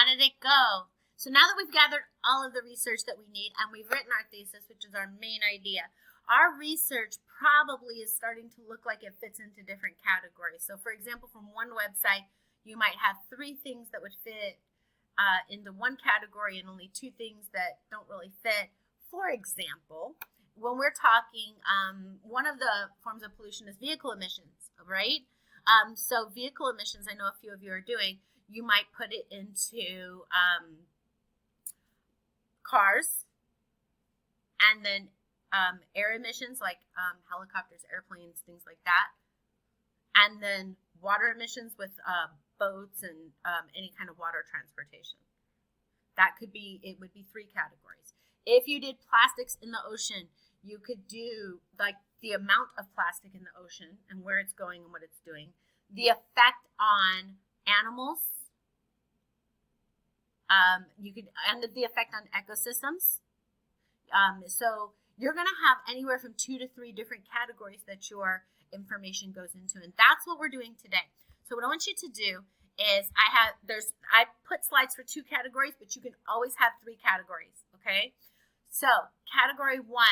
did it go? So now that we've gathered all of the research that we need and we've written our thesis, which is our main idea, our research probably is starting to look like it fits into different categories. So for example, from one website, you might have 3 things that would fit into one category and only 2 things that don't really fit. For example, when we're talking, one of the forms of pollution is vehicle emissions, right? So vehicle emissions, I know a few of you are doing, you might put it into cars, and then air emissions like helicopters, airplanes, things like that, and then water emissions with boats and any kind of water transportation. It would be 3 categories. If you did plastics in the ocean, you could do like the amount of plastic in the ocean and where it's going and what it's doing, the effect on animals, and the effect on ecosystems. So you're going to have anywhere from 2 to 3 different categories that your information goes into, and that's what we're doing today. So what I want you to do is I put slides for 2 categories, but you can always have 3 categories, okay? So category 1,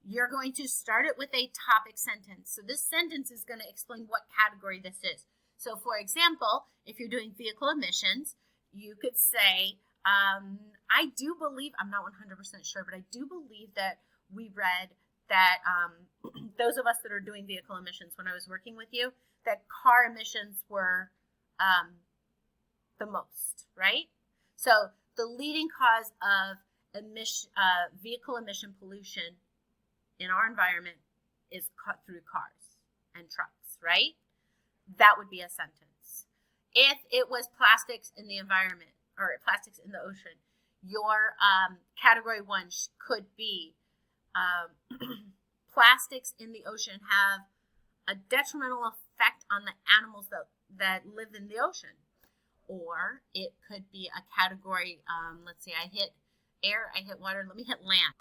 you're going to start it with a topic sentence. So this sentence is going to explain what category this is. So for example, if you're doing vehicle emissions, you could say, I do believe, I'm not 100% sure, but I do believe that we read that those of us that are doing vehicle emissions, when I was working with you, that car emissions were the most, right? So the leading cause of vehicle emission pollution in our environment is through cars and trucks, right? That would be a sentence. If it was plastics in the environment or plastics in the ocean, your category 1 could be plastics in the ocean have a detrimental effect on the animals that live in the ocean. Or it could be a category, let's see, I hit air, I hit water, let me hit land.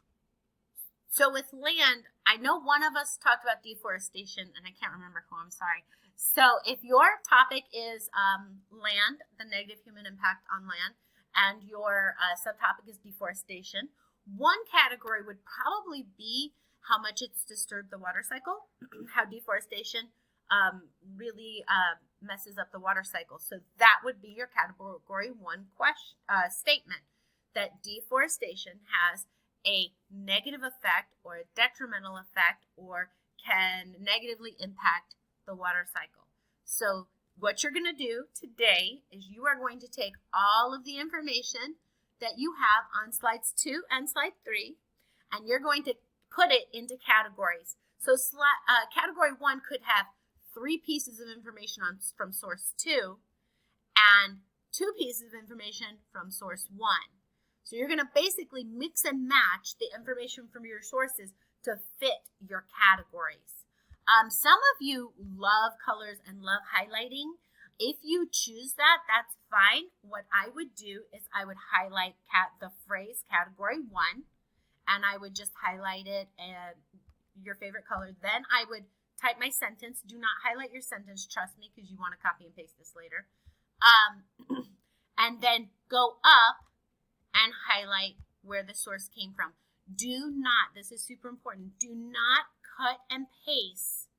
So with land, I know one of us talked about deforestation, and I can't remember who, I'm sorry. So if your topic is land, the negative human impact on land, and your subtopic is deforestation, one category would probably be how much it's disturbed the water cycle, how deforestation really messes up the water cycle. So that would be your category 1 statement, that deforestation has a negative effect or a detrimental effect or can negatively impact the water cycle. So what you're going to do today is you are going to take all of the information that you have on slides 2 and slide 3, and you're going to put it into categories. So category 1 could have 3 pieces of information from source 2 and 2 pieces of information from source 1. So you're going to basically mix and match the information from your sources to fit your categories. Some of you love colors and love highlighting. If you choose that, that's fine. What I would do is I would highlight the phrase category 1, and I would just highlight it and your favorite color. Then I would type my sentence. Do not highlight your sentence, trust me, because you want to copy and paste this later. And then go up and highlight where the source came from. Do not, this is super important, do not cut and paste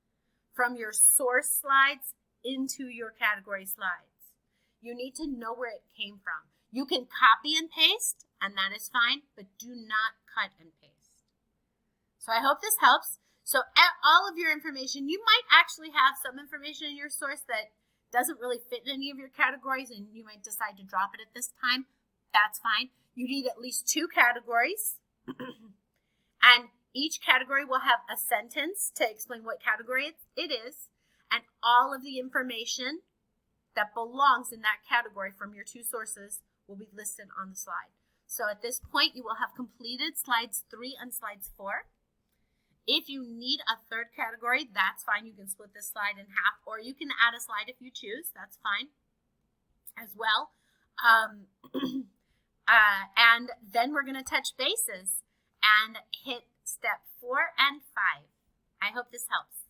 from your source slides into your category slides. You need to know where it came from. You can copy and paste, and that is fine, but do not cut and paste. So I hope this helps. So all of your information, you might actually have some information in your source that doesn't really fit in any of your categories, and you might decide to drop it at this time. That's fine. You need at least 2 categories, and each category will have a sentence to explain what category it is, and all of the information that belongs in that category from your 2 sources will be listed on the slide. So at this point, you will have completed slides 3 and slides 4. If you need a 3rd category, that's fine. You can split this slide in half, or you can add a slide if you choose. That's fine as well. And then we're going to touch bases and hit step 4 and 5. I hope this helps.